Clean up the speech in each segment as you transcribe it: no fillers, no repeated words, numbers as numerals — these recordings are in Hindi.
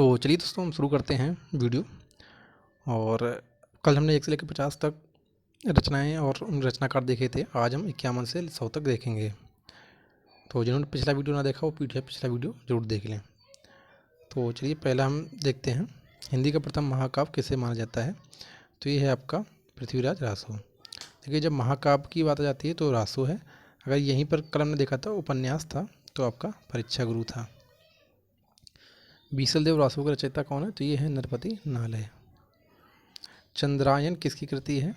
तो चलिए दोस्तों हम शुरू करते हैं वीडियो। और कल हमने 1 से लेकर 50 तक रचनाएं और उन रचनाकार देखे थे। आज हम 51 से 100 तक देखेंगे। तो जिन्होंने पिछला वीडियो ना देखा वो पीछे पिछला वीडियो जरूर देख लें। तो चलिए पहला हम देखते हैं, हिंदी का प्रथम महाकाव्य किसे माना जाता है। तो ये है आपका पृथ्वीराज रासो। देखिए जब महाकाव्य की बात आ जाती है तो रासो है। अगर यहीं पर कल हमने देखा था उपन्यास था तो आपका परीक्षा गुरु था। बीसल देव रासो का रचयिता कौन है, तो ये है नरपति नालय। चंद्रायन किसकी कृति है,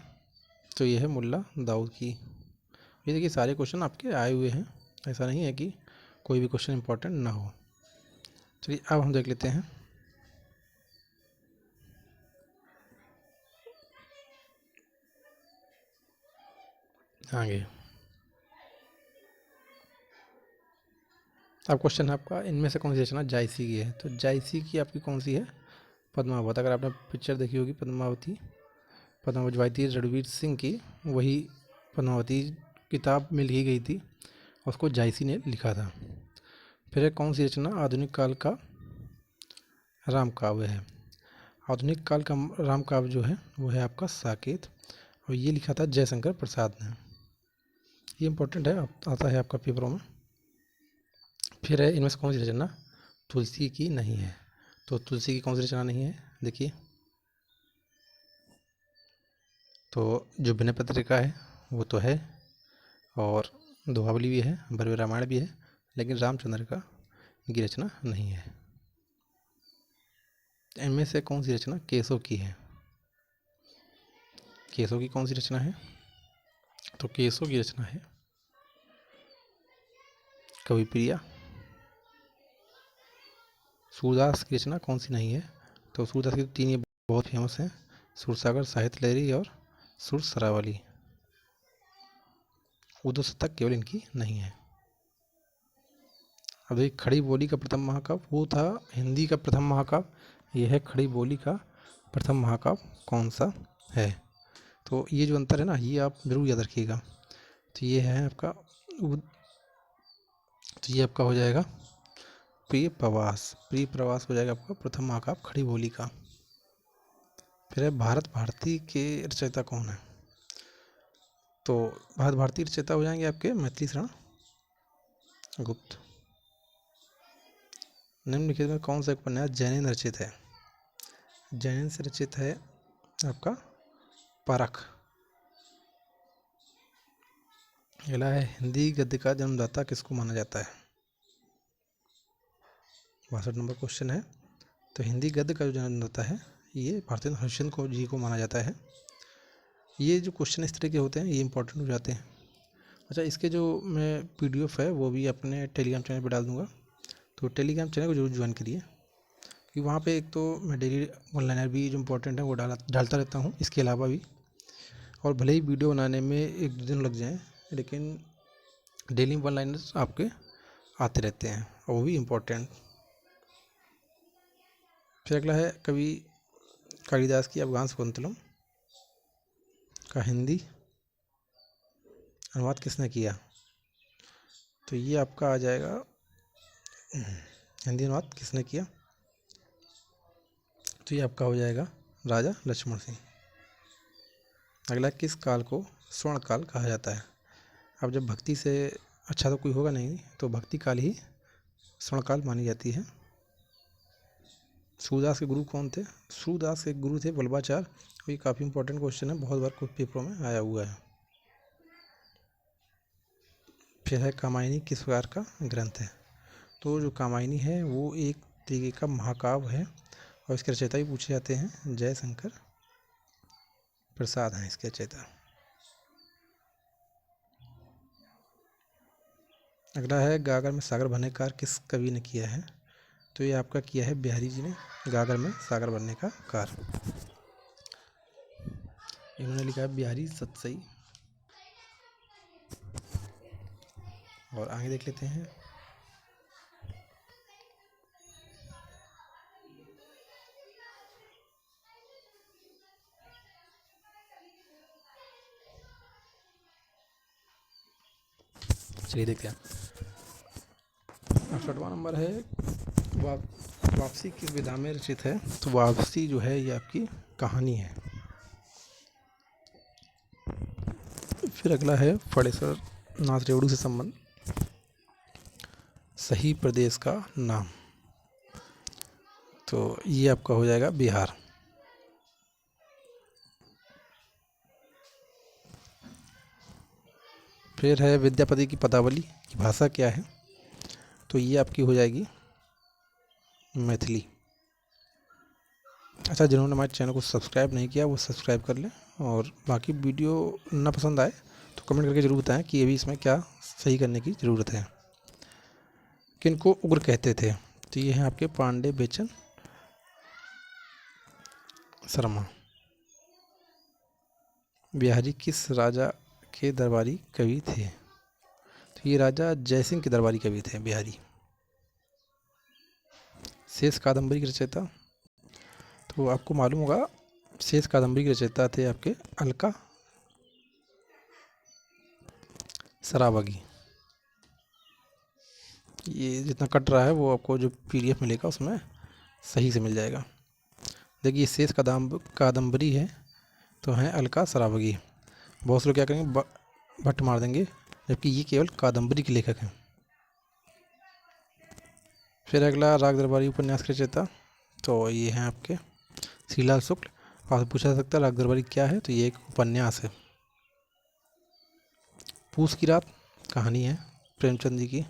तो ये है मुल्ला दाऊद की। ये देखिए सारे क्वेश्चन आपके आए हुए हैं, ऐसा नहीं है कि कोई भी क्वेश्चन इंपॉर्टेंट ना हो। चलिए अब हम देख लेते हैं आगे। अब क्वेश्चन है आपका, इनमें से कौन सी रचना जायसी की है। तो जायसी की आपकी कौन सी है, पद्मावत। अगर आपने पिक्चर देखी होगी पद्मावती वायती रणवीर सिंह की, वही पद्मावती किताब में लिखी गई थी, उसको जायसी ने लिखा था। फिर कौन सी रचना आधुनिक काल का राम काव्य है। आधुनिक काल का राम काव्य जो है वो है आपका साकेत, और ये लिखा था जयशंकर प्रसाद ने। ये इंपॉर्टेंट है, आता है आपका पेपरों में। फिर है इनमें से कौन सी रचना तुलसी की नहीं है। तो तुलसी की कौन सी रचना नहीं है, देखिए तो जो विनय पत्रिका है वो तो है, और दोहावली भी है, भव्य रामायण भी है, लेकिन रामचंद्र का की रचना नहीं है। इनमें से कौन सी रचना केसो की है। केसो की कौन सी रचना है, तो केसो की रचना है कविप्रिया। सूरदास की रचना कौन सी नहीं है, तो सूरदास की तो 3 ये बहुत फेमस हैं, सुरसागर, साहित्य लहरी और सुर सरावली। उर्दू शतक केवल इनकी नहीं है। अब देखिए खड़ी बोली का प्रथम महाकाव्य वो था हिंदी का प्रथम महाकाव्य, यह है खड़ी बोली का प्रथम महाकाव्य कौन सा है। तो ये जो अंतर है ना, ये आप जरूर याद रखिएगा। तो ये है आपका, तो ये आपका हो जाएगा प्रिय प्रवास हो जाएगा आपका प्रथम महाकाव्य खड़ी बोली का। फिर है भारत भारती के रचयिता कौन है। तो भारत भारती रचयिता हो जाएंगे आपके मैथिली शरण गुप्त। निम्नलिखित में कौन सा उपन्यास जैनिन रचित है। जैनिन से रचित है आपका परख। अगला है हिंदी गद्य का जन्मदाता किसको माना जाता है। 62 नंबर क्वेश्चन है। तो हिंदी गद्य का जो जन्मदाता है ये भारतेंदु हरिश्चंद्र जी को माना जाता है। ये जो क्वेश्चन इस तरह के होते हैं ये इंपॉर्टेंट हो जाते हैं। अच्छा, इसके जो मैं PDF है वो भी अपने टेलीग्राम चैनल पर डाल दूँगा, तो टेलीग्राम चैनल को जरूर ज्वाइन करिए, क्योंकि वहाँ पे एक तो मैं डेली ऑनलाइनर भी जो इम्पोर्टेंट है वो डालता रहता हूँ। इसके अलावा भी, और भले ही वीडियो बनाने में 1-2 दिन लग जाएँ, लेकिन डेली ऑनलाइनर्स आपके आते रहते हैं और वो भी इम्पोर्टेंट। फिर अगला है कवि कालिदास की अवगान शकुंतलम का हिंदी अनुवाद किसने किया। तो ये आपका आ जाएगा हिंदी अनुवाद किसने किया, तो ये आपका हो जाएगा राजा लक्ष्मण सिंह। अगला किस काल को स्वर्ण काल कहा जाता है। अब जब भक्ति से अच्छा तो कोई होगा नहीं, तो भक्ति काल ही स्वर्ण काल मानी जाती है। सूरदास के गुरु कौन थे। सूरदास के गुरु थे वल्लभाचार्य। ये काफ़ी इंपॉर्टेंट क्वेश्चन है, बहुत बार कुछ पेपरों में आया हुआ है। फिर है कामायनी किस प्रकार का ग्रंथ है। तो जो कामायनी है वो एक तरीके का महाकाव्य है, और इसके रचयिता भी पूछे जाते हैं, जयशंकर प्रसाद हैं इसके रचयिता। अगला है गागर में सागर भरने का कार्य किस कवि ने किया है। तो ये आपका किया है बिहारी जी ने, गागर में सागर बनने का कार्य इन्होंने लिखा है बिहारी सतसई। और आगे देख लेते हैं। चलिए देखते हैं। 68वां नंबर है वापसी किस विधा में रचित है? तो वापसी जो है ये आपकी कहानी है। फिर अगला है फणेश्वर नाथ रेवड़ू से संबंध। सही प्रदेश का नाम, तो ये आपका हो जाएगा बिहार। फिर है विद्यापति की पदावली की भाषा क्या है? तो ये आपकी हो जाएगी मैथिली। अच्छा, जिन्होंने हमारे चैनल को सब्सक्राइब नहीं किया वो सब्सक्राइब कर लें, और बाकी वीडियो ना पसंद आए तो कमेंट करके ज़रूर बताएं कि अभी इसमें क्या सही करने की ज़रूरत है। किनको उग्र कहते थे? तो ये हैं आपके पांडे बेचन शर्मा। बिहारी किस राजा के दरबारी कवि थे? तो ये राजा जयसिंह के दरबारी कवि थे बिहारी। शेष कादम्बरी के रचयिता? तो आपको मालूम होगा शेष कादम्बरी के रचयिता थे आपके अलका सरावगी। ये जितना कट रहा है वो आपको जो PDF मिलेगा उसमें सही से मिल जाएगा। देखिए शेष कादम्बरी है तो हैं अलका सरावगी। बहुत से लोग क्या करेंगे भट्ट मार देंगे, जबकि ये केवल कादम्बरी के लेखक हैं। फिर अगला राग दरबारी उपन्यास के रचयिता? तो ये हैं आपके श्रीलाल शुक्ल। आपसे पूछा जा सकता है राग दरबारी क्या है? तो ये एक उपन्यास है। पूस की रात कहानी है प्रेमचंद जी की।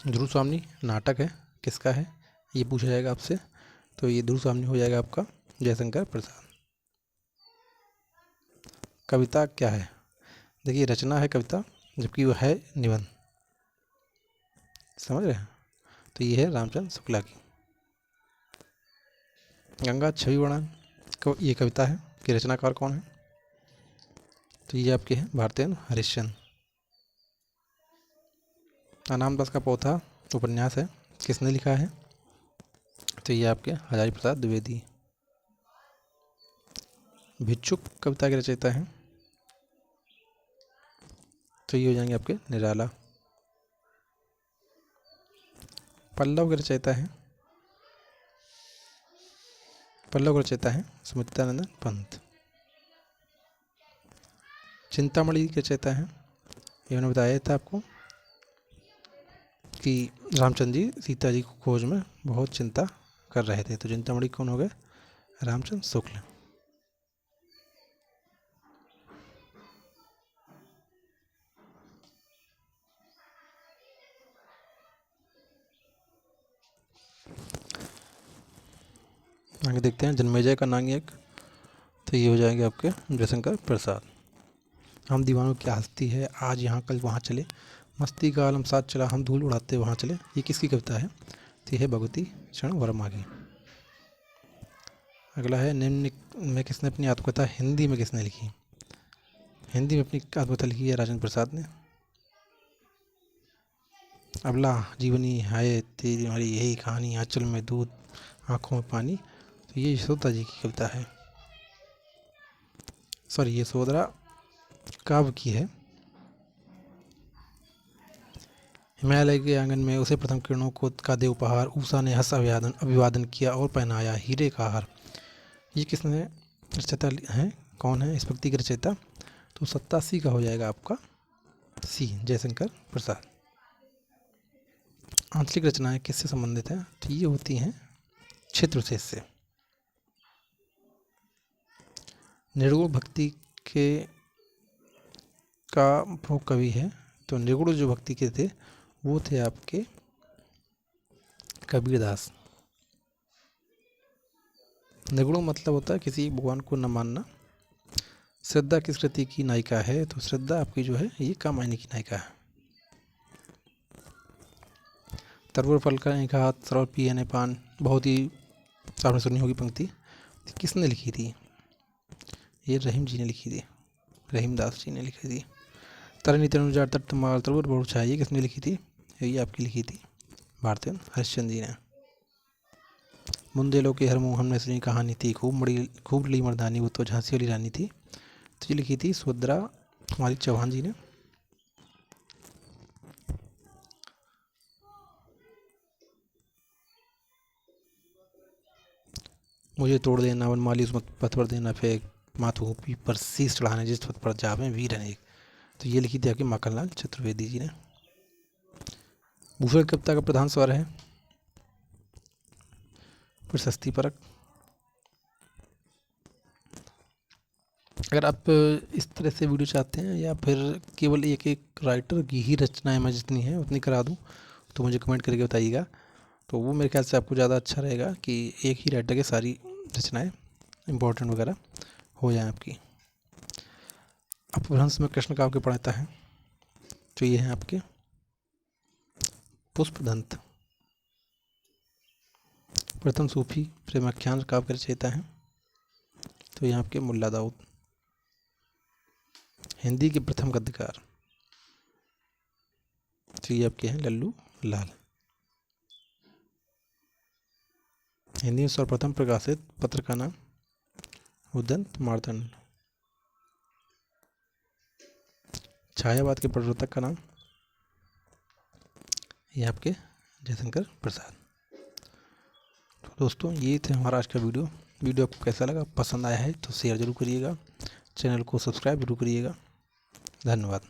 ध्रुव स्वामी नाटक है, किसका है ये पूछा जाएगा आपसे। तो ये ध्रुव स्वामी हो जाएगा आपका जयशंकर प्रसाद। कविता क्या है? देखिए रचना है कविता, जबकि वह है निबंध। समझ रहे हैं? तो ये है रामचंद्र शुक्ला की। गंगा छवि वर्णन ये कविता है कि रचनाकार कौन है? तो ये आपके हैं भारतेंदु हरिश्चंद्र। अनामदास का पोथा उपन्यास है, किसने लिखा है? तो ये आपके हजारी प्रसाद द्विवेदी। भिक्षुक कविता के रचयिता हैं? तो ये हो जाएंगे आपके निराला। पल्लव के रचयिता हैं? पल्लव के रचयिता हैं सुमित्रानंदन पंत। चिंतामणि के रचयिता हैं? ये मैंने बताया था आपको कि रामचंद्र जी सीता जी को खोज में बहुत चिंता कर रहे थे। तो चिंतामणि कौन हो गए? रामचंद्र शुक्ल। आगे देखते हैं जन्मेजय का नायक। तो ये हो जाएंगे आपके जयशंकर प्रसाद। हम दीवानों की हस्ती है, आज यहाँ कल वहाँ चले, मस्ती का आलम साथ चला, हम धूल उड़ाते वहाँ चले। ये किसकी कविता है? तो ये है भगवती चरण वर्मा की। अगला है निम्न में किसने अपनी आत्मकथा हिंदी में किसने लिखी? हिंदी में अपनी आत्मकथा लिखी है राजेंद्र प्रसाद ने। अबला जीवनी है तेरी हमारी यही कहानी, आंचल में दूध आँखों में पानी। तो ये यशोदा जी की कविता है, सॉरी यशोधरा काव्य की है। हिमालय के आंगन में उसे प्रथम किरणों को का दे उपहार, उषा ने हंस अभिवादन किया और पहनाया हीरे का हार। ये किसने रचयिता हैं, कौन है इस भक्ति के रचयिता? तो 87 का हो जाएगा आपका सी जयशंकर प्रसाद। आंचलिक रचनाएं किससे संबंधित हैं? तो ये होती हैं क्षेत्रविशेष से। निर्गुण भक्ति के का प्रमुख कवि है? तो निर्गुण जो भक्ति के थे वो थे आपके कबीरदास। निर्गुण मतलब होता है किसी भगवान को न मानना। श्रद्धा किस कृति की नायिका है? तो श्रद्धा आपकी जो है ये कामायनी की नायिका है। तरवर फल का एक हाथ सरल पिए ने पान, बहुत ही आपने सुनी होगी पंक्ति। किसने लिखी थी? ये रहीम जी ने लिखी थी, रहीम दास जी ने लिखी थी। तरनी तनुजार तट माल तरवर बहुत छाई, किसने लिखी थी? ये आपकी लिखी थी भारतेंदु हरिश्चंद्र जी ने। बुंदेलों के हर मुँह हमने सुनी कहानी थी, खूब ली मर्दानी वो तो झांसी वाली रानी थी। तो ये लिखी थी सुभद्रा कुमारी चौहान जी ने। मुझे तोड़ देना वनमाली उस पथ पर देना फेंक, माथु पी पर शीश चढ़ाने जिस पथ पर जावे वीर अनेक। तो ये लिखी थी आपकी माखनलाल चतुर्वेदी जी ने। भूषण कविता का प्रधान स्वर है प्रशस्ति परक। अगर आप इस तरह से वीडियो चाहते हैं या फिर केवल एक एक राइटर की ही रचनाएं मैं जितनी हैं उतनी करा दूं, तो मुझे कमेंट करके बताइएगा। तो वो मेरे ख्याल से आपको ज़्यादा अच्छा रहेगा कि एक ही राइटर की सारी रचनाएं इम्पोर्टेंट वगैरह हो जाएं आपकी। अपभ्रंश में कृष्ण काव्य के प्रणेता हैं, तो ये हैं आपके पुष्पदंत। प्रथम सूफी प्रेमाख्यान काव्य के रचयिता हैं, तो ये आपके मुल्ला दाऊद। हिंदी के प्रथम गद्यकार, तो ये आपके हैं लल्लू लाल। हिंदी में सर्वप्रथम प्रकाशित पत्र का नाम उदंत मार्तंड। छायावाद के प्रवर्तक का नाम ये आपके जयशंकर प्रसाद। तो दोस्तों ये थे हमारा आज का वीडियो आपको कैसा लगा, पसंद आया है तो शेयर जरूर करिएगा, चैनल को सब्सक्राइब जरूर करिएगा। धन्यवाद।